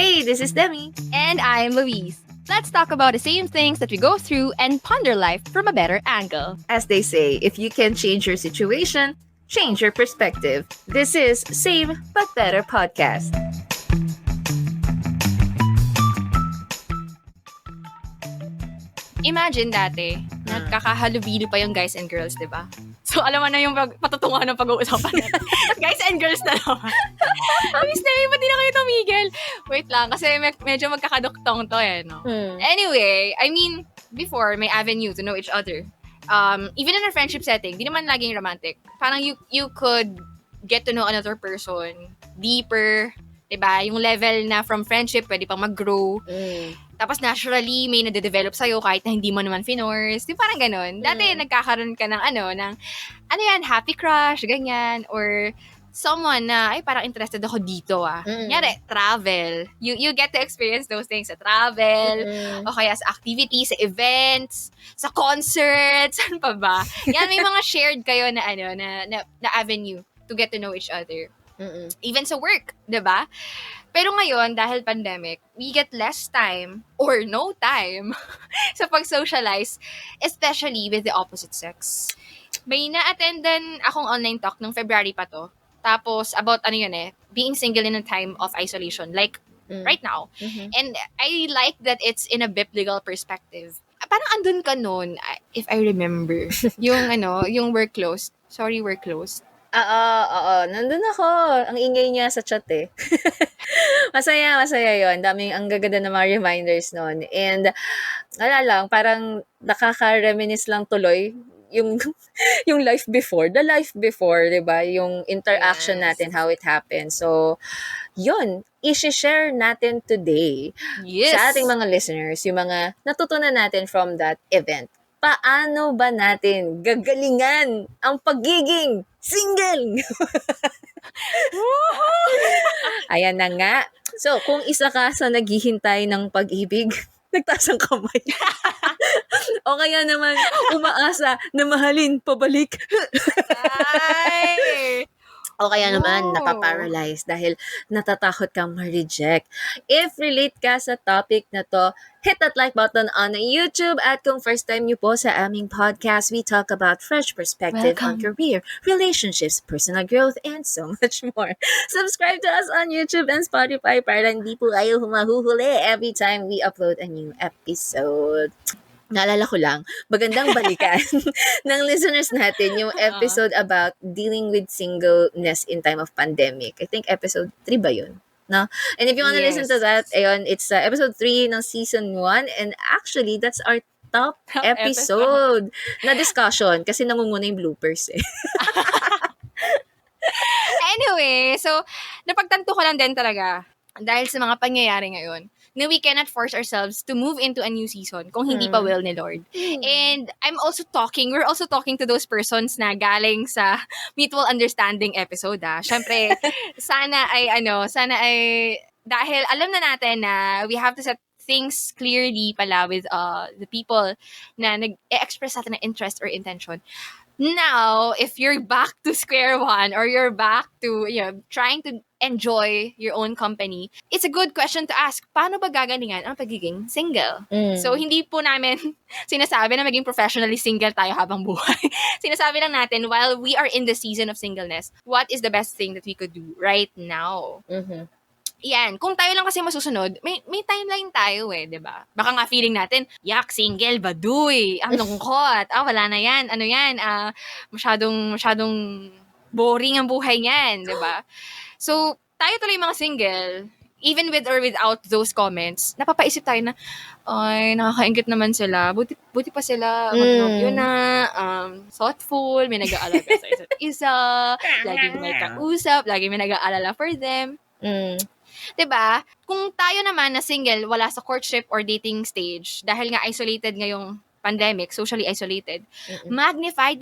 Hey, this is Demi. And I'm Louise. Let's talk about the same things that we go through and ponder life from a better angle. As they say, if you can change your situation, change your perspective. This is Same But Better Podcast. Imagine dati, nagkakahalubilo pa yung guys and girls, di ba? So, alam mo na yung patutunguhan ng pag-uusapan natin. Guys and girls na naman. Miss Nemi, ba't di na kayo tumigil? Wait lang, kasi medyo magkakaduktong to no? Anyway, I mean, before, may avenue to know each other. Even in a friendship setting, di naman laging romantic. Parang you could get to know another person deeper, diba? Yung level na from friendship, pwede pang mag-grow. Tapos naturally, may nade-develop sa'yo kahit na hindi mo naman finors. Di parang ganun. Dati, nagkakaroon ka ng happy crush, ganyan. Or someone na, parang interested ako dito, Nyari, travel. You get to experience those things sa travel, o kaya sa activities, sa events, sa concerts, saan pa ba? Yan, may mga shared kayo na, na avenue to get to know each other. Even sa work, diba? Pero ngayon, dahil pandemic, we get less time or no time sa pag-socialize, especially with the opposite sex. May na-attendan akong online talk nung February pa to. Tapos, about being single in a time of isolation, like right now. And I like that it's in a biblical perspective. Parang andun ka nun, if I remember, yung we're closed. Sorry, we're closed. Oo. Nandun ako. Ang ingay niya sa chat eh. Masaya yun. Ang gaganda ng mga reminders nun. And, wala lang, parang nakaka-reminisce lang tuloy yung life before. The life before, diba? Yung interaction natin, how it happened. So, yun, i-share natin today sa ating mga listeners, yung mga natutunan natin from that event. Paano ba natin gagalingan ang pagiging single? Ayan na nga. So, kung isa ka sa naghihintay ng pag-ibig, nagtaas ang kamay. O kaya naman, umaasa na mahalin pabalik. Ay! O kaya naman, napaparalyze dahil natatakot kang ma-reject. If relate ka sa topic na to, hit that like button on YouTube. At kung first time nyo po sa aming podcast, we talk about fresh perspective on career, relationships, personal growth, and so much more. Subscribe to us on YouTube and Spotify para hindi po kayo humahuhuli every time we upload a new episode. Naalala ko lang, magandang balikan ng listeners natin yung episode about dealing with singleness in time of pandemic. I think episode 3 ba yun? No? And if you want to listen to that, ayun, it's episode 3 ng season 1. And actually, that's our top episode na discussion kasi nangunguna yung bloopers eh. Anyway, so, napagtanto ko lang din talaga dahil sa mga pangyayari ngayon na we cannot force ourselves to move into a new season kung hindi pa will ni Lord. And we're also talking to those persons na galing sa mutual understanding episode. Siyempre, sana ay, dahil alam na natin na we have to set things clearly pala with the people na nag-express natin ng interest or intention. Now, if you're back to square one or you're back to, trying to enjoy your own company, it's a good question to ask, paano ba gagalingan ang pagiging single? So, hindi po namin sinasabi na maging professionally single tayo habang buhay. Sinasabi lang natin, while we are in the season of singleness, what is the best thing that we could do right now? Yan, kung tayo lang kasi masusunod, may timeline tayo diba? Baka nga feeling natin, yak, single, baduy, ang lungkot, wala na yan, masyadong boring ang buhay niyan, diba? So, tayo tuloy mga single, even with or without those comments, napapaisip tayo na, ay, nakakaingit naman sila, buti pa sila, mag-nobyo na, thoughtful, may nag-aalala sa isa't isa, laging may kausap, laging may nag-aalala for them. Diba? Kung tayo naman na single, wala sa courtship or dating stage, dahil nga isolated ngayong pandemic, socially isolated, magnified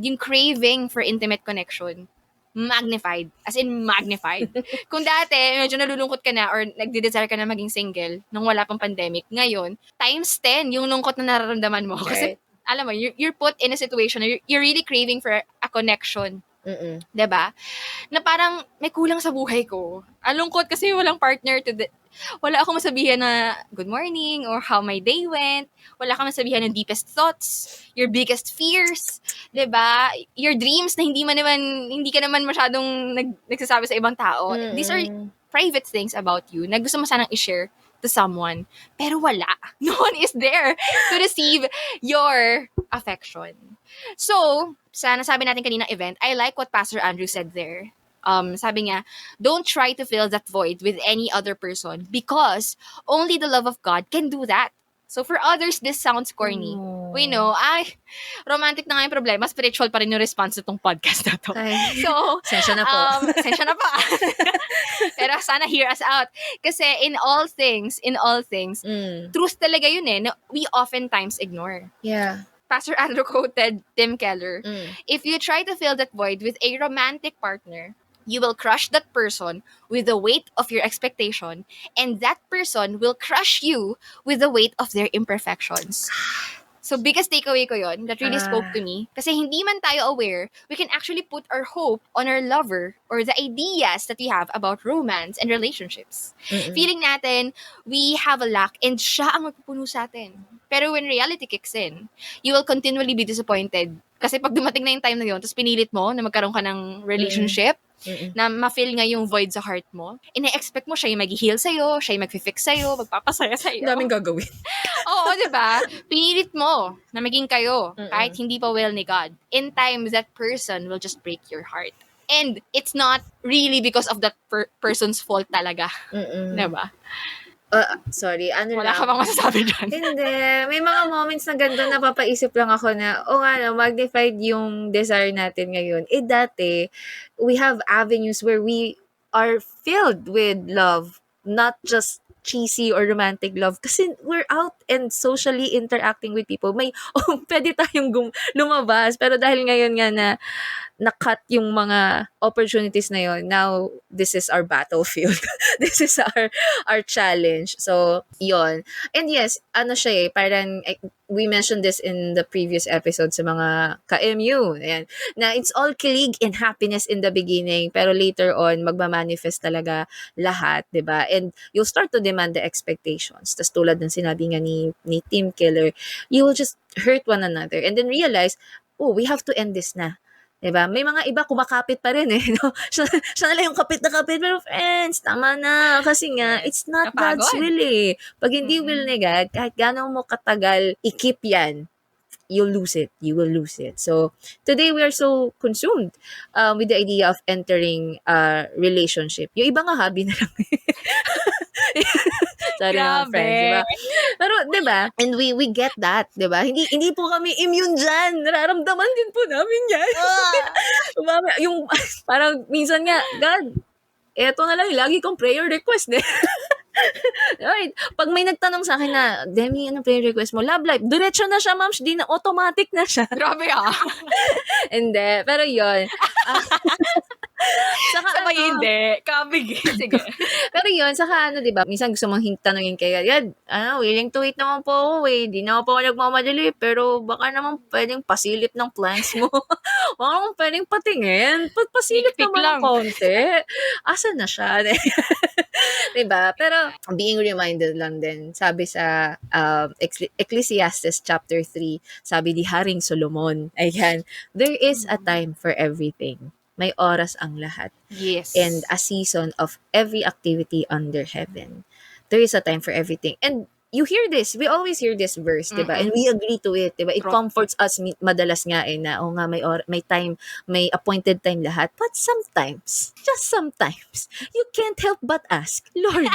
yung craving for intimate connection. Magnified. As in, magnified. Kung dati, medyo nalulungkot ka na or nagde-desire ka na maging single nung wala pang pandemic, ngayon, times 10 yung lungkot na nararamdaman mo. Kasi, alam mo, you're put in a situation na you're really craving for a connection Mm. 'Di ba? Na parang may kulang sa buhay ko. Ang lungkot kasi walang partner wala akong masabihan na good morning or how my day went. Wala akong masabihan ng deepest thoughts, your biggest fears, 'di ba? Your dreams na hindi ka naman masyadong nagsasabi sa ibang tao. These are Mm. private things about you na gusto mo sanang i-share to someone. Pero wala. No one is there to receive your affection. So, sa nasabi natin kanina event, I like what Pastor Andrew said there. Sabi niya, don't try to fill that void with any other person because only the love of God can do that. So for others, this sounds corny. Oh. We know, romantic na nga yung problema, spiritual pa rin yung response nitong podcast na to. Ay, So, sensya na po. sensya na po. Pero sana hear us out. Kasi in all things, truth talaga yun na we oftentimes ignore. Yeah. Pastor Andrew quoted Tim Keller, Mm. if you try to fill that void with a romantic partner, you will crush that person with the weight of your expectation, and that person will crush you with the weight of their imperfections. So, biggest takeaway ko yon that really spoke to me. Kasi hindi man tayo aware, we can actually put our hope on our lover or the ideas that we have about romance and relationships. Mm-mm. Feeling natin, we have a lack and siya ang magpupuno sa atin. Pero when reality kicks in, you will continually be disappointed. Kasi pag dumating na yung time na yun, tapos pinilit mo na magkaroon ka ng relationship, Mm-mm. na ma-feel nga yung void sa heart mo, ina-expect mo siya yung mag-heal sa'yo, siya yung mag-fix sa'yo, magpapasaya sa'yo. Daming gagawin. Oo, di ba? Pinilit mo na maging kayo, Mm-mm. kahit hindi pa will ni God. In time, that person will just break your heart. And it's not really because of that person's fault talaga. Mm-mm. Di ba? Sorry, Wala ka bang masasabi dyan? Hindi. May mga moments na ganito napapaisip lang ako na, magnified yung desire natin ngayon. Dati, we have avenues where we are filled with love, not just cheesy or romantic love. Kasi we're out and socially interacting with people. Pwede tayong lumabas. Pero dahil ngayon nga na-cut yung mga opportunities na yon. Now, this is our battlefield. This is our challenge. So, yon. And yes, siya parang we mentioned this in the previous episode sa mga ka-MU. Ayan, na it's all kilig and happiness in the beginning, pero later on, magmamanifest talaga lahat, di ba? And you'll start to demand the expectations. Tas tulad ng sinabi nga ni Tim Keller, you will just hurt one another and then realize, we have to end this na. Diba? May mga iba kumakapit pa rin no? Siya na lang yung kapit na kapit. Pero friends, tama na. Kasi nga, it's not Napagod. God's will eh. Pag hindi will ni God, kahit gano'n mo katagal i-keep yan, you'll lose it. You will lose it. So, today we are so consumed with the idea of entering a relationship. Yung iba nga hobby na lang. Sorry mga Grabe. friends, diba? Pero, diba? And we get that, diba? Hindi po kami immune dyan. Nararamdaman din po namin yan. Yung, parang, minsan nga, God, eto na lang, lagi kong prayer request, Right. Pag may nagtanong sa akin na, Demi, ano prayer request mo? Love life. Diretso na siya, ma'am. Di na, automatic na siya. Grabe Hindi. Pero yun. Saka Sabay hindi. Kabig. Sige. Pero yun, saka diba, minsan gusto mong tanongin kay God, willing to wait naman po ako Di na po ako nagmamadali, pero baka naman pwedeng pasilip ng plans mo. Baka naman pwedeng patingin. Pasilip Tik-tik naman lang. ng konti. Asa na siya? Diba? Pero, being reminded lang din, sabi sa Ecclesiastes chapter 3, sabi ni Haring Solomon, ayan, there is a time for everything. May oras ang lahat. Yes. And a season of every activity under heaven. There is a time for everything. And you hear this. We always hear this verse, diba? And we agree to it, diba? It comforts us madalas nga na, nga, may time, may appointed time lahat. But sometimes, just sometimes, you can't help but ask, Lord,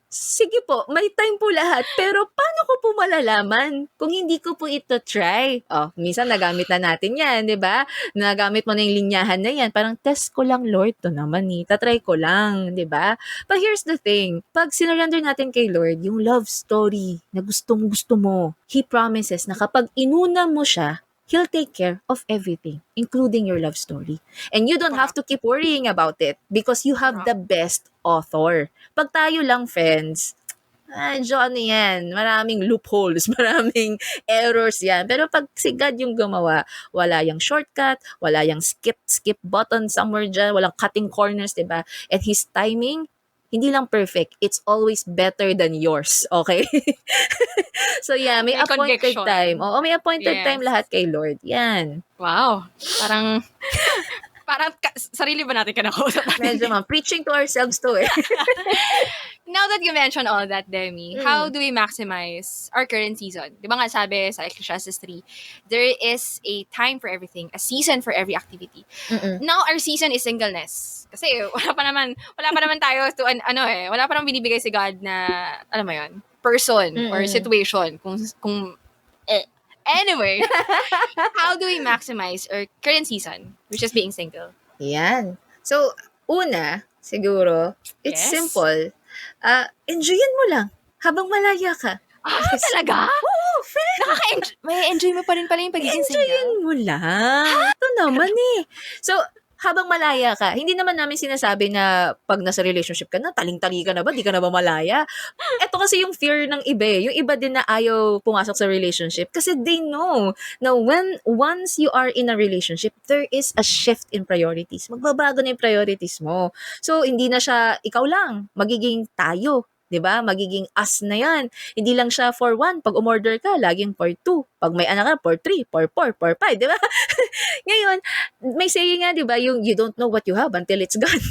sige po, may time po lahat, pero paano ko po malalaman kung hindi ko po ito try? Minsan nagamit na natin yan, di ba? Nagamit mo na yung linyahan na yan. Parang, test ko lang, Lord, to naman tatry ko lang, di ba? But here's the thing, pag sinurrender natin kay Lord, yung love story na gusto mo, He promises na kapag inuna mo siya, He'll take care of everything, including your love story. And you don't have to keep worrying about it because you have the best author. Pag tayo lang, friends, medyo ano yan, maraming loopholes, maraming errors yan. Pero pag si God yung gumawa, wala yung shortcut, wala yung skip button somewhere dyan, walang cutting corners, diba? And His timing, hindi lang perfect, it's always better than yours, okay? So yeah, may May appointed time. conviction. Oo, may appointed time Yes. lahat kay Lord. Yan. Wow. Parang, sarili ba natin kinakausap Medyo natin? preaching to ourselves to eh. Now that you mentioned all that, Demi, how do we maximize our current season? Di ba nga sabi sa Ecclesiastes 3, there is a time for everything, a season for every activity. Mm-mm. Now, our season is singleness. Kasi wala pa naman tayo to, wala pa naman binibigay si God na, alam mo yun, person or Mm-mm. situation. Anyway, how do we maximize our current season, which is being single? Yan. So, una, siguro, it's Yes. simple. Enjoyin mo lang habang malaya ka. Talaga? Oo, May enjoy mo pa rin pala yung pagiging single? enjoyin mo lang. Ito naman eh. So, habang malaya ka, hindi naman namin sinasabi na pag nasa relationship ka na, taling-tali ka na ba? Di ka na ba malaya? Ito kasi yung fear ng iba eh. Yung iba din na ayaw pumasok sa relationship kasi they know na once you are in a relationship, there is a shift in priorities. Magbabago na yung priorities mo. So, hindi na siya ikaw lang. Magiging tayo. 'Di ba? Magiging us na 'yan. Hindi lang siya for one. Pag umorder ka, laging for two. Pag may anak ka, for three, for four, for five. 'Di ba? Ngayon, may saying nga, 'di ba, yung you don't know what you have until it's gone.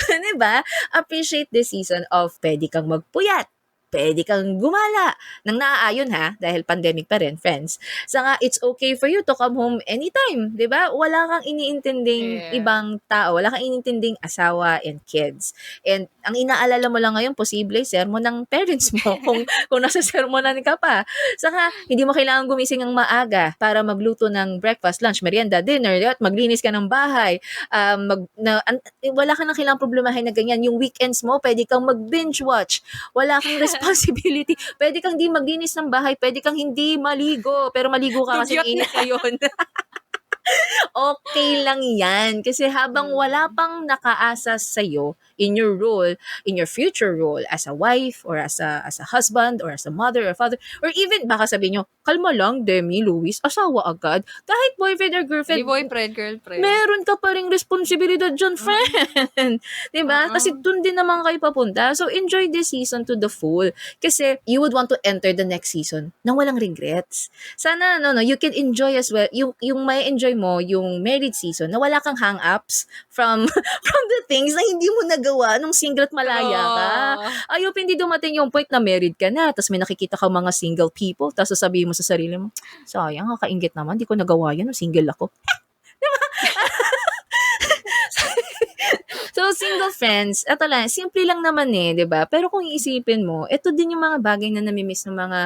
'Di ba? Appreciate this season of pwede kang magpuyat. Pwede kang gumala nang naaayon ha, dahil pandemic pa rin, friends. Saka it's okay for you to come home anytime, 'di ba? Wala kang iniintinding ibang tao, wala kang iniintinding asawa and kids. And ang inaalala mo lang ngayon, posible sermon ng parents mo kung nasa sermonan ka pa. Saka hindi mo kailangan gumising ng maaga para magluto ng breakfast, lunch, merienda, dinner, at maglinis ka ng bahay. Wala kang kailangang problemahin na ganyan. Yung weekends mo, pwede kang mag-binge watch. Wala kang responsibility. Pwede kang di maglinis ng bahay, pwede kang hindi maligo, pero maligo ka kasi Dugyot init ngayon. Okay lang yan. Kasi habang wala pang nakaasa sa'yo in your role, in your future role as a wife or as a husband or as a mother or father, or even baka sabihin nyo, kalma lang, Demi, Louise, asawa agad. Kahit boyfriend or girlfriend, Hindi boyfriend, girlfriend. meron ka pa ring responsibilidad dyan, friend. Diba? Kasi dun din naman kayo papunta. So, enjoy this season to the full. Kasi you would want to enter the next season nang walang regrets. Sana, you can enjoy as well. Yung may enjoy mo, yung married season, na wala kang hang-ups from the things na hindi mo nagawa nung single at malaya ka. Ayop, hindi dumating yung point na married ka na, tapos may nakikita kang mga single people, tapos sasabihin mo sa sarili mo, sayang, kakaingit naman, di ko nagawa yan nung single ako. So, single friends, eto lang, simple lang naman eh, di ba? Pero kung iisipin mo, ito din yung mga bagay na namimiss ng mga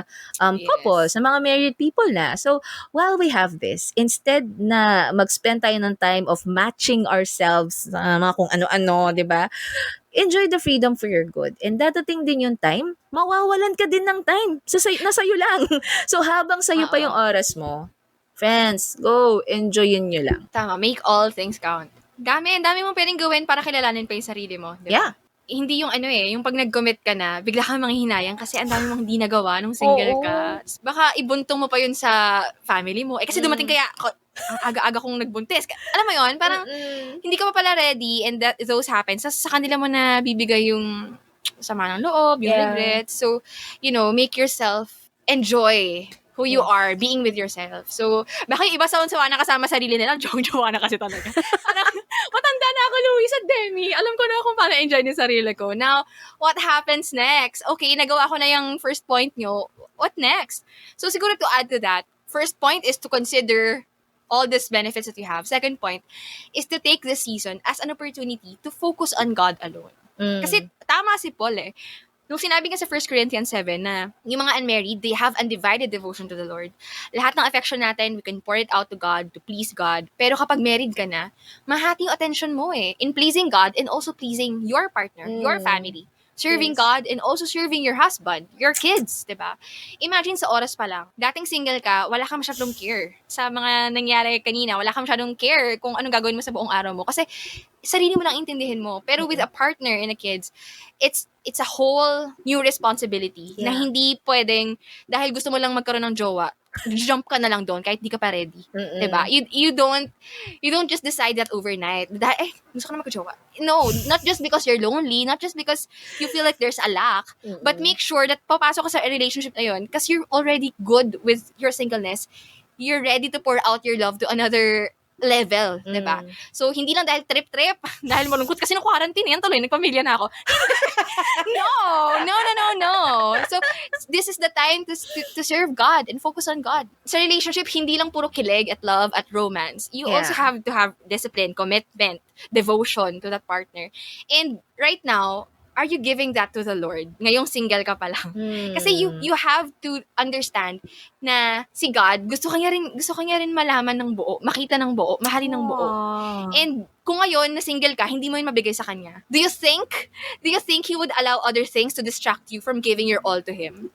couples, ng mga married people na. So, while we have this, instead na mag-spend tayo ng time of matching ourselves sa mga kung ano-ano, di ba? Enjoy the freedom for your good. And dadating din yung time, mawawalan ka din ng time. Nasa'yo lang. So, habang sa'yo pa yung oras mo, friends, go, enjoyin nyo lang. Tama, make all things count. Dami mong pwedeng gawin para kilalanin pa yung sarili mo. Diba? Yeah. Hindi yung yung pag nag-commit ka na, bigla kang manghihinayang kasi ang dami mong hindi nagawa nung single ka. Baka ibuntong mo pa yun sa family mo. Kasi dumating kaya, ang aga-aga kong nagbuntis. Alam mo yun, parang hindi ka pa pala ready and those happen. Sa kanila mo na bibigay yung sama ng loob, yung regrets. So, make yourself enjoy who you are, being with yourself. So, baka yung iba sawan-sawa na kasama sarili nila, Jowang-jowa na kasi talaga. Parang, matanda na ako, Louise at Demi. Alam ko na kung paano enjoy yung sarili ko. Now, what happens next? Okay, nagawa ko na yung first point nyo. What next? So, siguro to add to that, first point is to consider all these benefits that you have. Second point is to take this season as an opportunity to focus on God alone. Kasi tama si Paul eh. Nung sinabi nga sa 1 Corinthians 7 na yung mga unmarried, they have undivided devotion to the Lord. Lahat ng affection natin, we can pour it out to God, to please God. Pero kapag married ka na, mahati yung attention mo eh. In pleasing God and also pleasing your partner, your family. Serving God and also serving your husband, your kids, diba? Imagine sa oras pa lang, dating single ka, wala kang masyadong care. Sa mga nangyari kanina, wala kang masyadong care kung anong gagawin mo sa buong araw mo. Kasi sarili mo lang intindihin mo. Pero with a partner and a kids, it's it's a whole new responsibility na Yeah. hindi pwedeng, dahil gusto mo lang magkaroon ng jowa, jump ka na lang doon kahit di ka pa ready. Diba? You don't just decide that overnight. Dahil, gusto ko na magka-jowa. No, not just because you're lonely, not just because you feel like there's a lack, but make sure that papasok ka sa relationship na yun because you're already good with your singleness. You're ready to pour out your love to another level, diba? So, hindi lang dahil trip-trip, dahil malungkot kasi nung quarantine, yan tuloy, nagpamilya na ako. No. So, this is the time to serve God and focus on God. Sa relationship, hindi lang puro kilig at love at romance. You also have to have discipline, commitment, devotion to that partner. And right now, are you giving that to the Lord? Ngayong single ka pa lang. Kasi you have to understand na si God, gusto kanya rin malaman ng buo, makita ng buo, mahalin ng buo. And kung ngayon na single ka, hindi mo yun mabigay sa kanya. Do you think he would allow other things to distract you from giving your all to him?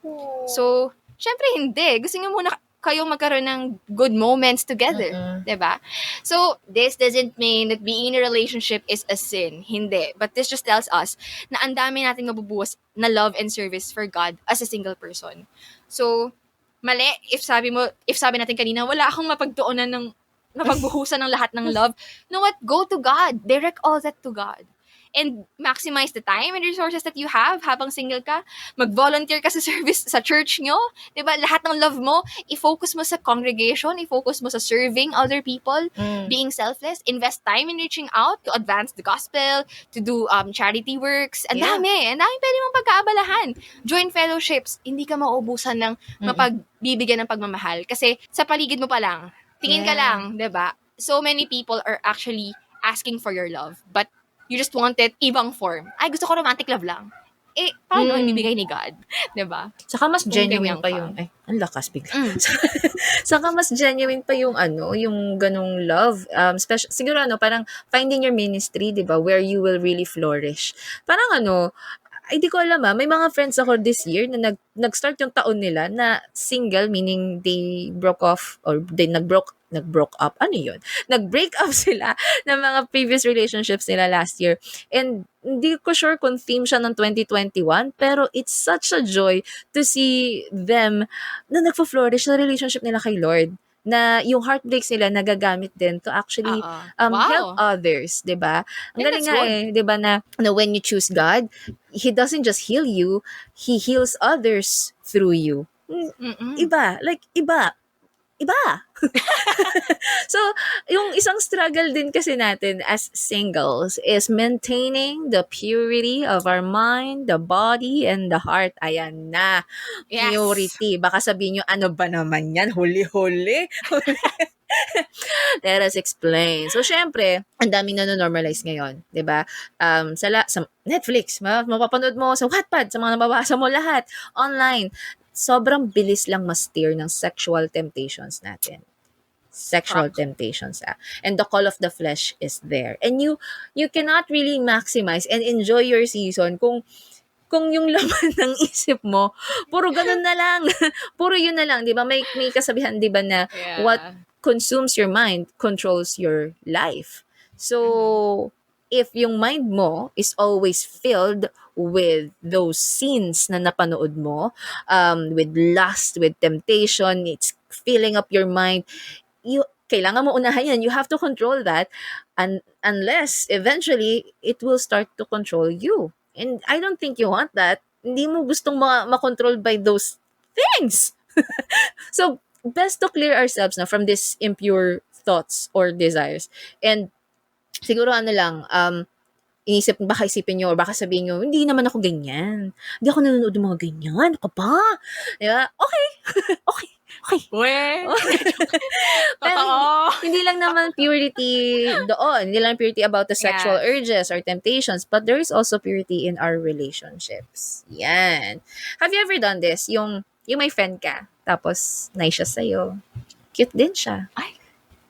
So, syempre hindi. Gusto niya muna kayong magkaroon ng good moments together. Diba? So, this doesn't mean that being in a relationship is a sin. Hindi. But this just tells us na ang dami nating mabubuhos na love and service for God as a single person. So, mali, if sabi natin kanina, wala akong mapagbuhusan ng lahat ng love. You know what? Go to God. Direct all that to God. And maximize the time and resources that you have habang single ka. Mag-volunteer ka sa service sa church nyo. Diba? Lahat ng love mo, i-focus mo sa congregation, i-focus mo sa serving other people, being selfless, invest time in reaching out to advance the gospel, to do charity works. Ang dami pwede mong pagkaabalahan. Join fellowships. Hindi ka mauubusan ng mapagbibigyan ng pagmamahal. Kasi sa paligid mo pa lang, tingin ka lang, diba? So many people are actually asking for your love. But you just want it ibang form. Ay, gusto ko romantic love lang. Eh, paano ibibigay ni God? Diba? Saka mas genuine pa yung, ang lakas bigla. Saka mas genuine pa yung yung ganong love. Siguro parang finding your ministry, diba? Where you will really flourish. Parang ay, di ko alam may mga friends ako this year na nag-start yung taon nila na single, meaning they broke off or they nag-broke up. Ano yun? Nag-break up sila ng mga previous relationships nila last year. And hindi ko sure kung theme siya ng 2021, pero it's such a joy to see them na nagpa-flourish sa relationship nila kay Lord. Na yung heartbreaks nila nagagamit din to actually help others, 'di ba? Ang galing nga eh, 'di ba na when you choose God, He doesn't just heal you, He heals others through you. Iba. So, yung isang struggle din kasi natin as singles is maintaining the purity of our mind, the body, and the heart. Ayan na. Yes. Purity. Baka sabihin nyo, ano ba naman yan? Huli-huli. Let us explain. So, syempre, ang daming nanonormalize ngayon. 'Di ba? Sa Netflix, mapapanood mo sa Wattpad, sa mga nababasa mo lahat, online. Sobrang bilis lang ma-steer ng sexual temptations natin. Temptations. And the call of the flesh is there. And you cannot really maximize and enjoy your season kung yung laman ng isip mo, puro ganun na lang. Puro yun na lang. Di ba? May kasabihan, di ba, na what consumes your mind controls your life. So, if yung mind mo is always filled with those scenes na napanood mo, with lust, with temptation, it's filling up your mind, kailangan mo unahan yan. You have to control that unless eventually it will start to control you. And I don't think you want that. Hindi mo gustong ma-control by those things. So, best to clear ourselves na from these impure thoughts or desires. And siguro baka isipin nyo or baka sabihin nyo, hindi naman ako ganyan. Hindi ako nanonood ng mga ganyan. Ako pa. Diba? Okay. Pero hindi lang naman purity doon. Hindi lang purity about the sexual urges or temptations, but there is also purity in our relationships. Yan. Have you ever done this? Yung may friend ka, tapos nice siya sa'yo. Cute din siya.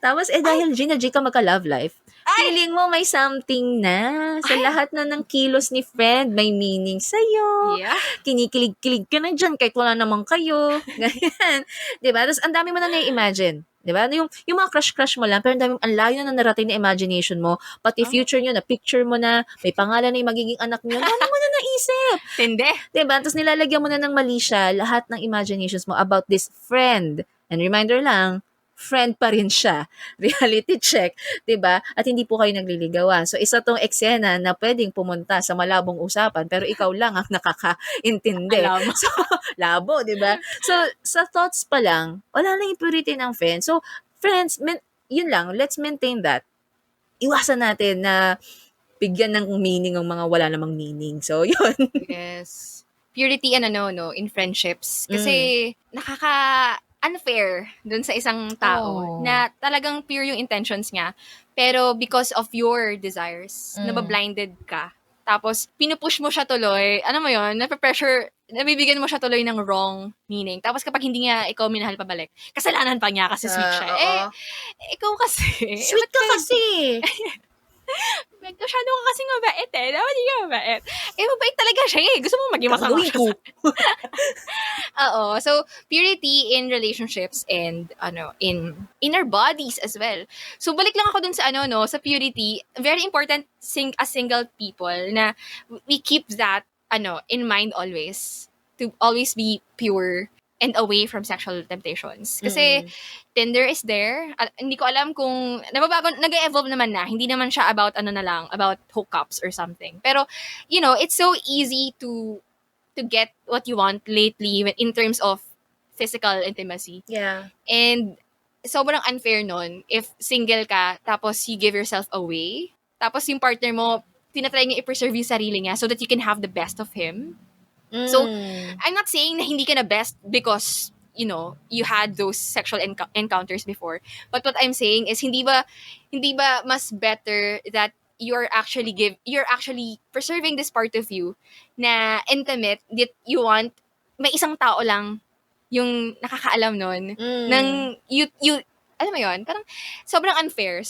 Tapos dahil G ka magka-love life, feeling mo may something na. Sa lahat na ng kilos ni friend, may meaning sa'yo. Yeah. Kinikilig-kilig ka na dyan kahit wala naman kayo. Ganyan. Diba? Tapos ang dami mo na na-imagine. 'Di ba? Yung mga crush-crush mo lang, pero ang layo na narating na imagination mo, pati Oh, future niyo, na picture mo na, may pangalan na yung magiging anak niyo, dami mo na naisip. tindi. 'Di ba? Tapos nilalagyan mo na ng mali siya lahat ng imaginations mo about this friend. And reminder lang, friend pa rin siya. Reality check, 'di ba? At hindi po kayo nagliligawan. So isa tong eksena na pwedeng pumunta sa malabong usapan pero ikaw lang ang nakakaintindi. Alam. So labo, 'di ba? So sa thoughts pa lang, wala na yung purity ng friends. So friends, yun lang, let's maintain that. Iwasan natin na bigyan ng meaning ang mga wala namang meaning. So yun. Yes. Purity and no, in friendships. Kasi Mm. nakaka-unfair dun sa isang tao Oh. na talagang pure yung intentions niya. Pero because of your desires, nabablinded ka. Tapos, pinupush mo siya tuloy. Ano mo yun? Nape-pressure, nabibigyan mo siya tuloy ng wrong meaning. Tapos kapag hindi niya ikaw minahal pabalik, kasalanan pa niya kasi sweet siya. Oo. Ikaw kasi. Sweet ka kasi. Masyado ka kasi mabait eh. Dapat hindi ka mabait. Mabait talaga siya eh. Gusto mo maging masama Gagawin siya ko. Oo. So, purity in relationships and in our bodies as well. So, balik lang ako dun sa sa purity. Very important as single people na we keep that in mind always. To always be pure and away from sexual temptations. Kasi Tinder is there. Hindi ko alam kung nababago, nag-evolve naman na. Hindi naman siya about about hookups or something. Pero it's so easy to get what you want lately in terms of physical intimacy. Yeah. And sobrang unfair nun if single ka tapos you give yourself away. Tapos yung partner mo, tinatry niya i-preserve yung sarili niya so that you can have the best of him. So, I'm not saying na hindi ka na best because, you had those sexual encounters before. But what I'm saying is, hindi ba mas better that you're actually preserving this part of you na intimate that you want, may isang tao lang yung nakakaalam nun, ng you, alam mo yun, parang sobrang unfair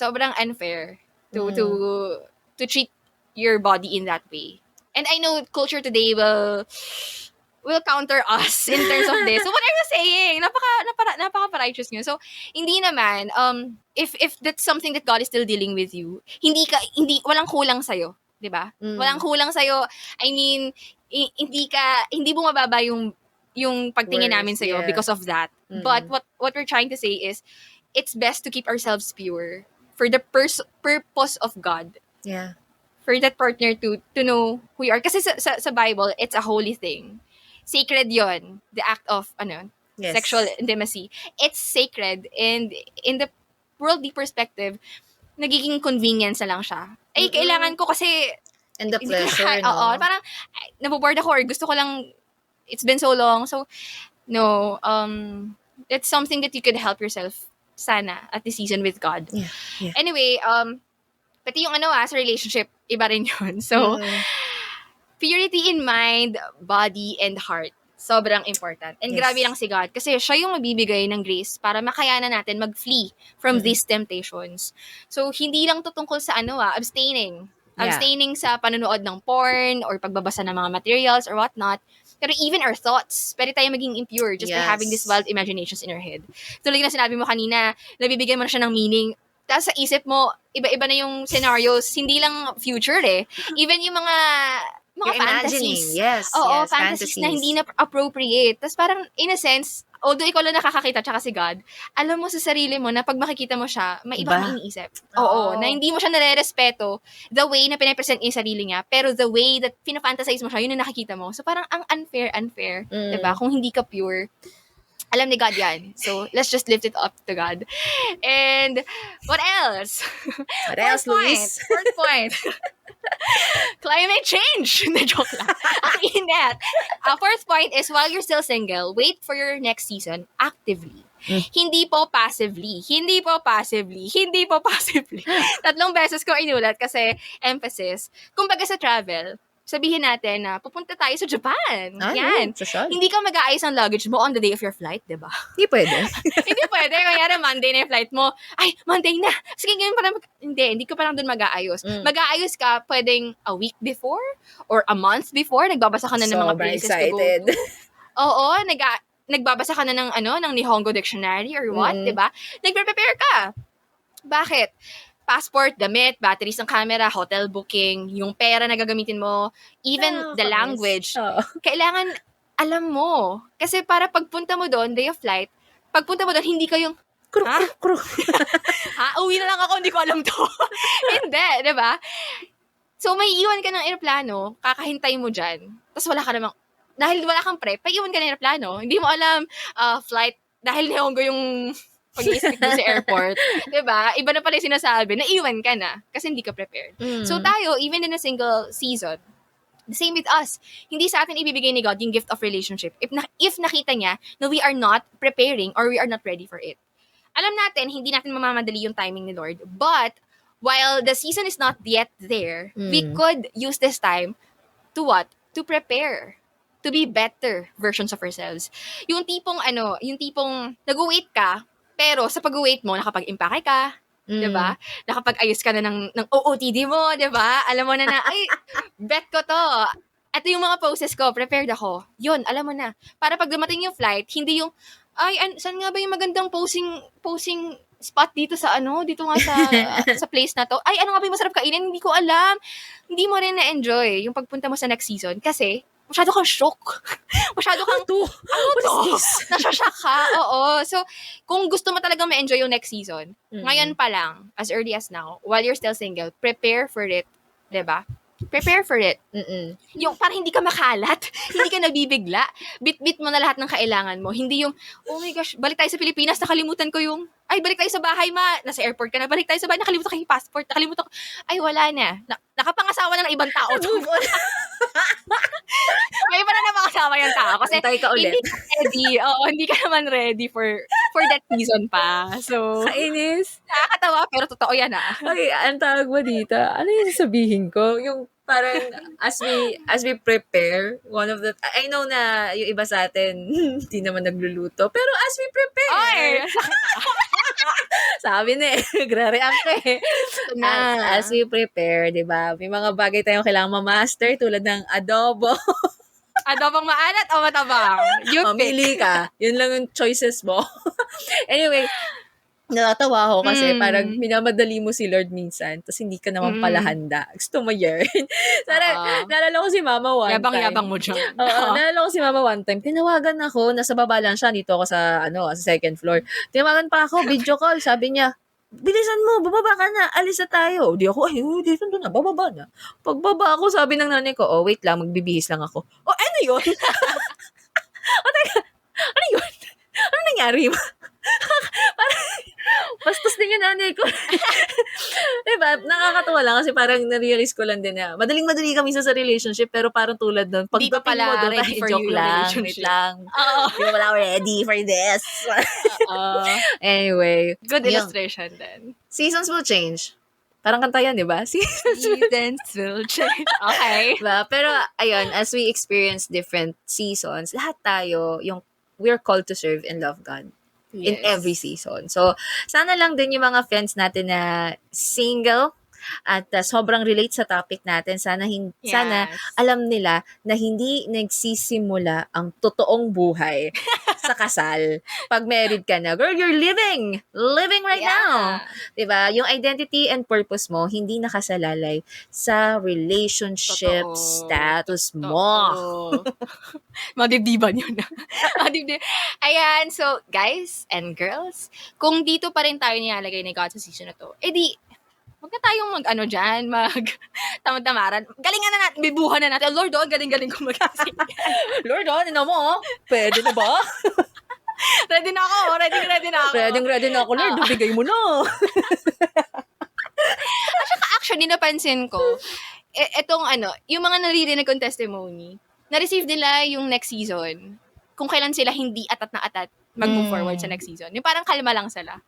to treat your body in that way. And I know culture today will counter us in terms of this. So what are you saying? Napaka-righteous nyo. So, hindi naman, if that's something that God is still dealing with you, walang kulang sa'yo. Diba? Walang kulang sa'yo. I mean, hindi bumababa yung pagtingin namin sa'yo because of that. But what we're trying to say is, it's best to keep ourselves pure for the purpose of God. Yeah. For that partner to know who you are. Kasi sa Bible, it's a holy thing. Sacred yon, the act of Yes. sexual intimacy. It's sacred, and in the worldly perspective, nagiging convenience na lang siya. Ay, kailangan ko kasi And the pleasure, no? Oo, parang naboboard ako or gusto ko lang, it's been so long. So, no, it's something that you could help yourself sana at the season with God. Yeah. Anyway, pati yung sa relationship, iba rin yun. So, purity in mind, body, and heart. Sobrang important. And Yes. grabe lang si God. Kasi siya yung magbibigay ng grace para makayanan natin mag-flee from these temptations. So, hindi lang to tungkol sa abstaining. Yeah. Abstaining sa panonood ng porn or pagbabasa ng mga materials or whatnot. Pero even our thoughts, pwede tayo maging impure just by Yes. having these wild imaginations in our head. Tuloy na sinabi mo kanina, nabibigyan mo na siya ng meaning. Tapos sa isip mo, iba-iba na yung scenarios, hindi lang future eh. Even yung mga You're fantasies. imagining. Yes. Oo, yes, fantasies na hindi na appropriate. Tapos parang, in a sense, although ikaw lang nakakakita tsaka si God, alam mo sa sarili mo na pag makikita mo siya, may iba kang iniisip. Oo, na hindi mo siya nare-respeto the way na pinapresent niya yung sarili niya, pero the way that pinafantasize mo siya, yun yung nakikita mo. So parang ang unfair. Diba? Kung hindi ka pure, alam ni God yan. So, let's just lift it up to God. And, what else? What else, Louise? Fourth point. Climate change. Na joke lang. Ang init. Fourth point is, while you're still single, wait for your next season actively. Hindi po passively. Tatlong beses ko inulat kasi emphasis. Kumbaga sa travel, sabihin natin na pupunta tayo sa Japan. Yan. Hindi ka mag-aayos ng luggage mo on the day of your flight, di ba? Hindi pwede. Hindi pwede. Kaya Monday na yung flight mo. Ay, Monday na. Sige, ngayon pa lang. Hindi ka pa lang dun mag-aayos. Mag-aayos ka pwedeng a week before or a month before. Nagbabasa ka na ng mga places to go to. Oo, nagbabasa ka na ng Nihongo Dictionary or what, Mm. 'di ba? Nagpe-prepare ka. Bakit? Passport, damit, batteries ng camera, hotel booking, yung pera na gagamitin mo, even the Nakakamiss. language. Oo. Kailangan alam mo. Kasi para pagpunta mo doon, day of flight, pagpunta mo doon, hindi ka yung, Kruk, ha? kruk, kruk. Uwi na lang ako, hindi ko alam to. Hindi, di ba? So, may iwan ka ng aeroplano, kakahintay mo dyan, tapos wala ka namang, dahil wala kang prep, iwan ka ng aeroplano, hindi mo alam, flight, dahil Nihongo yung pag-i-speak doon sa airport, diba? Iba na pala yung sinasabi, naiwan ka na, kasi hindi ka prepared. So, tayo, even in a single season, the same with us. Hindi sa atin ibibigay ni God yung gift of relationship if nakita niya na we are not preparing or we are not ready for it. Alam natin, hindi natin mamamadali yung timing ni Lord. But, while the season is not yet there, we could use this time to what? To prepare. To be better versions of ourselves. Yung tipong nag-wait ka, pero sa pag-wait mo, nakapag-impake ka, diba? Nakapag-ayos ka na ng OOTD mo, diba? Alam mo na, ay, bet ko to. Ito yung mga poses ko, prepared ako. Yun, alam mo na. Para pag dumating yung flight, hindi yung, ay, saan nga ba yung magandang posing spot dito dito nga sa place na to. Ay, ano nga ba yung masarap kainin? Hindi ko alam. Hindi mo rin na-enjoy yung pagpunta mo sa next season kasi masyado kang shock. Masyado kang, What is this? Nasashock ka. Oo. So, kung gusto mo talagang ma-enjoy yung next season, ngayon pa lang, as early as now, while you're still single, prepare for it. Diba? Prepare for it. Yung para hindi ka makalat, hindi ka nabibigla, bit-bit mo na lahat ng kailangan mo. Hindi yung, oh my gosh, balik tayo sa Pilipinas, nakalimutan ko yung, ay, balik tayo sa bahay, nasa airport ka na, balik tayo sa bahay, nakalimutan ko yung passport, nakalimutan ko, ay, wala na. Nakapangasawa na ng ibang tao. Move on. May iba na napangasawa yung tao. Kasi Antay ka ulit. hindi ka ready. Oo, hindi ka naman ready for that season pa. So, Kainis. nakakatawa, pero totoo yan Okay, ang tawag mo dito, ano yung sasabihin ko? Yung parang as we prepare, one of the, I know na yung iba sa atin, hindi naman nagluluto, pero as we prepare, Ay, sabi na nagre-react ka na. As we prepare, di ba? May mga bagay tayong kailangan ma-master tulad ng adobo. Adobong maalat o matabang? You pick. Mamili ka. Yun lang yung choices mo. Anyway, natatawa ako kasi parang minamadali mo si Lord minsan tapos hindi ka naman pala handa. Gusto mo yearn. Naalala ko si Mama one time. Yabang-yabang mo dyan. Naalala ko si Mama one time. Tinawagan ako. Nasa baba lang siya. Dito ako sa second floor. Tinawagan pa ako. Video call. Sabi niya, bilisan mo, bababa ka na, alis na tayo. Di ako, dito na, bababa na. Pagbaba ako, sabi ng nanay ko, wait lang, magbibihis lang ako. Ano yun? Teka, ano yun? Ano nangyari? Parang, bastos din yung nanay ko. Diba? Nakakatawa lang kasi parang na-realize ko lang din na madaling-madali kami sa relationship pero parang tulad nun, Di ka pagdating pala mo doon, ready for joke your lang, relationship. wait lang. Di ba wala ako ready for this? Anyway. Good illustration then. Seasons will change. Parang kanta yan, di ba? Seasons will change. Okay. Diba? Pero, ayun, as we experience different seasons, lahat tayo, we're called to serve and love God in every season. So, sana lang din yung mga friends natin na single at sobrang relate sa topic natin. Sana alam nila na hindi nagsisimula ang totoong buhay sa kasal. Pag married ka na, girl, you're living right now. Diba? Yung identity and purpose mo, hindi nakasalalay sa relationship status mo. Madibdiban yun. Ayan, so guys and girls, kung dito pa rin tayo nilalagay ni God sa season na to, edi, wag na tayong dyan, tamad-tamaran. Galingan na natin, bibuhan na natin. Lord, galing-galing ko mag-asing. Lord, ano mo? Pwede na ba? Ready na ako. Ready na ako, Lord. Bigay mo na. At saka actually, napansin ko, etong yung mga naririnig kong testimony, na-receive nila yung next season, kung kailan sila hindi atat na atat mag-move forward sa next season. Yung parang kalma lang sila.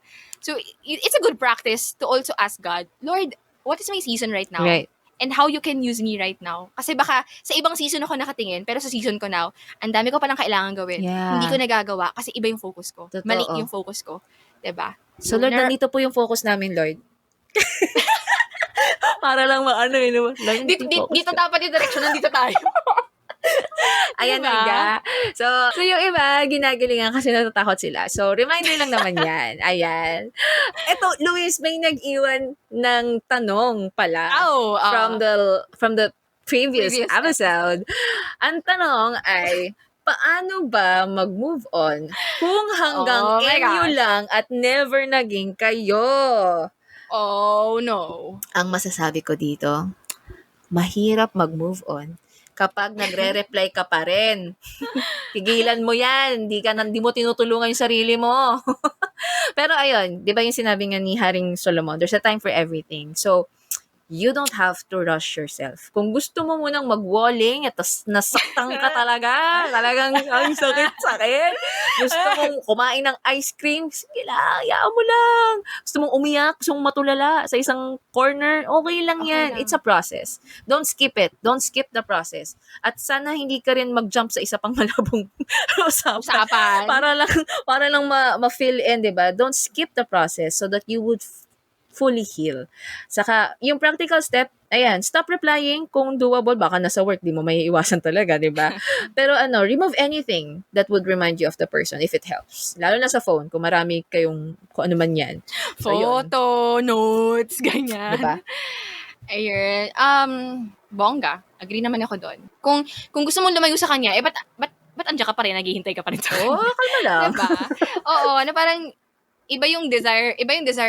So, it's a good practice to also ask God, Lord, what is my season right now? Right. And how you can use me right now. Kasi baka sa ibang season ako nakatingin, pero sa season ko now, ang dami ko palang kailangan gawin. Yeah. Hindi ko nagagawa kasi iba yung focus ko. Totoo. Mali yung focus ko. Diba? So, Lord, nandito po yung focus namin, Lord. Para lang dito dapat yung direction, nandito tayo. Ayan na Diba? nga. So yung iba, ginagalingan kasi natatakot sila. So, reminder lang naman yan. Ayan. Eto, Luis, may nag-iwan ng tanong pala Oh, from the previous previous episode. episode. Ang tanong ay, paano ba mag-move on kung hanggang Oh my MU gosh. lang at never naging kayo? Oh no. Ang masasabi ko dito, mahirap mag-move on kapag nagre-reply ka pa rin. Tigilan mo yan. Hindi mo tinutulungan yung sarili mo. Pero ayun, di ba yung sinabi nga ni Haring Solomon, there's a time for everything. So, you don't have to rush yourself. Kung gusto mo munang mag-walling at nasaktan ka talagang ang sakit-sakit. Gusto mong kumain ng ice cream, sige lang, hayaan mo lang. Gusto mong umiyak, gusto mong matulala sa isang corner, okay lang Okay yan. lang. It's a process. Don't skip it. Don't skip the process. At sana hindi ka rin mag-jump sa isa pang malabong usapan. Usapan. Para lang ma-fill in, 'di ba? Don't skip the process so that you would fully heal. Saka, yung practical step, ayan, stop replying kung doable. Baka nasa work, di mo may iwasan talaga, di ba? Pero remove anything that would remind you of the person if it helps. Lalo na sa phone, kung marami kayong, kung ano man yan. So, yun. Photo, notes, ganyan. Di ba? Ayun. Bongga. Agree naman ako doon. Kung gusto mong lumayo sa kanya, ba't andiyan ka pa rin, naghihintay ka pa rin sa kanya? Kalma lang. Diba? Oo, na parang iba yung desire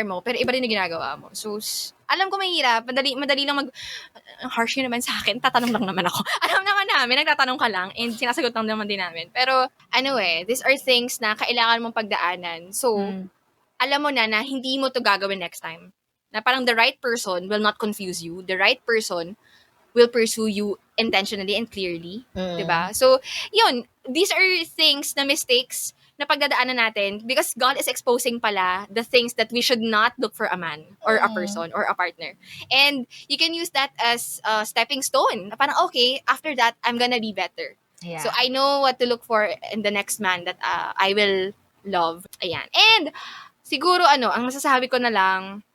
mo, pero iba rin yung ginagawa mo. So, alam ko mahirap, madali lang harsh yun naman sa akin, tatanong lang naman ako. Alam naman namin, nagtatanong ka lang, and sinasagot lang naman din namin. Pero, these are things na kailangan mong pagdaanan. So, alam mo na hindi mo to gagawin next time. Na parang the right person will not confuse you. The right person will pursue you intentionally and clearly. Diba? So, yun, these are things na mistakes na pagdadaanan natin because God is exposing pala the things that we should not look for a man or a person or a partner. And you can use that as a stepping stone. Parang, okay, after that, I'm gonna be better. Yeah. So, I know what to look for in the next man that I will love. Ayan. And, siguro, ang masasabi ko na lang,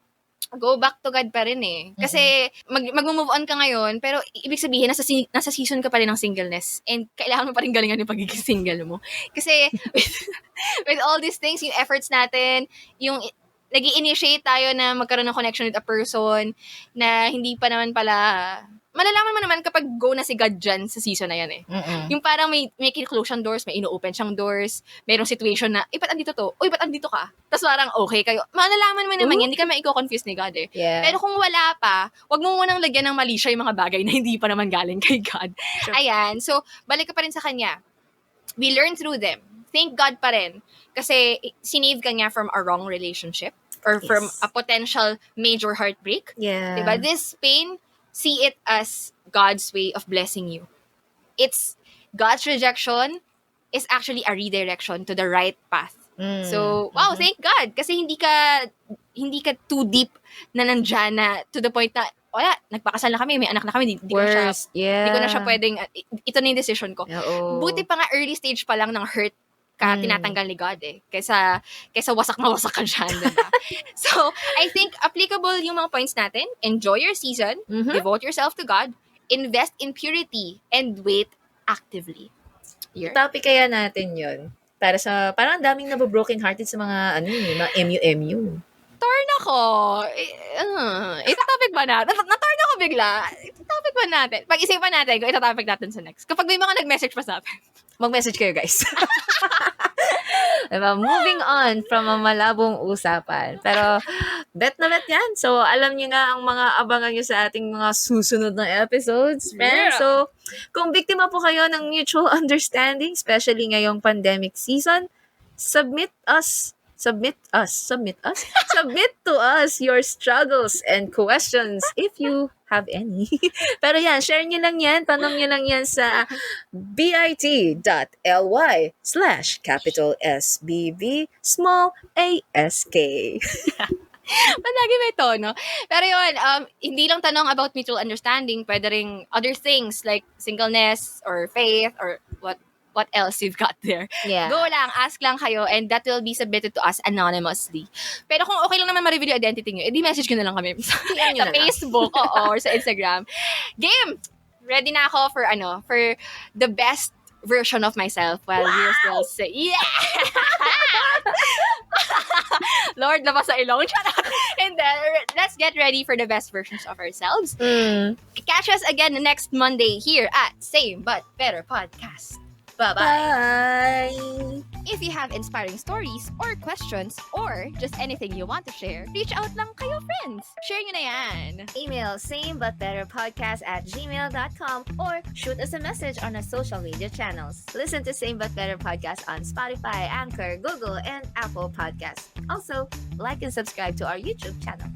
go back to God pa rin eh. Kasi, mag-move on ka ngayon, pero ibig sabihin, nasa season ka pa rin ng singleness. And kailangan mo pa rin galingan yung pagiging single mo. Kasi, with all these things, yung efforts natin, yung nag-i-initiate tayo na magkaroon ng connection with a person na hindi pa naman pala, malalaman mo naman kapag go na si God dyan sa season na yan eh. Yung parang may close siyang doors, may ino-open siyang doors, mayroong situation na, ba't andito to? Ba't andito ka? Tapos parang okay kayo. Malalaman mo naman yan, hindi ka maiko-confuse ni God eh. Yeah. Pero kung wala pa, wag mo munang lagyan ng mali siya yung mga bagay na hindi pa naman galing kay God. Sure. Ayan, so balik ka pa rin sa Kanya. We learn through them. Thank God pa rin. Kasi sinave ka niya from a wrong relationship or from a potential major heartbreak. Yeah. Diba? This pain, see it as God's way of blessing you. It's God's rejection is actually a redirection to the right path. So, wow, thank God. Kasi hindi ka too deep na nandyan na to the point na, wala, nagpakasal na kami, may anak na kami, hindi ko na siya pwedeng, ito na yung decision ko. Buti pa nga early stage pa lang ng hurt ka tinatanggal ni God eh. Kaysa wasak na wasak ka dyan, diba? So, I think applicable yung mga points natin. Enjoy your season. Devote yourself to God. Invest in purity. And wait actively. Topic kaya natin yun. Parang daming nabobroken hearted sa mga, mga MU. Torn ako. Itatopic ba natin? Na-torn ako bigla. Itatopic ba natin? Pag-isipan natin kung itatopic natin sa next. Kapag may mga nag-message pa sa atin. Mag-message kayo, guys. Diba? Moving on from a malabong usapan. Pero, bet na bet yan. So, alam niyo na ang mga abangan niyo sa ating mga susunod na episodes, friends. Yeah. So, kung biktima po kayo ng mutual understanding, especially ngayong pandemic season, submit to us your struggles and questions if you have any. Pero yan, share nyo lang yan, tanong nyo lang yan sa bit.ly/SBV Palagi may tono. Pero yun, hindi lang tanong about mutual understanding, pwede ring other things like singleness or faith or what else you've got there. Yeah. Go lang, ask lang kayo, and that will be submitted to us anonymously. Pero kung okay lang naman ma-reveal yung identity nyo, edi message nyo na lang kami sa Facebook or sa Instagram. Game! Ready na ako for the best version of myself while we're still yeah. Lord, labas sa ilong. And then, let's get ready for the best versions of ourselves. Catch us again next Monday here at Same But Better Podcast. Bye-bye. Bye! If you have inspiring stories or questions or just anything you want to share, reach out lang kayo, friends. Share nyo na yan. Email samebutbetterpodcast@gmail.com or shoot us a message on our social media channels. Listen to Same But Better Podcast on Spotify, Anchor, Google, and Apple Podcasts. Also, like and subscribe to our YouTube channel.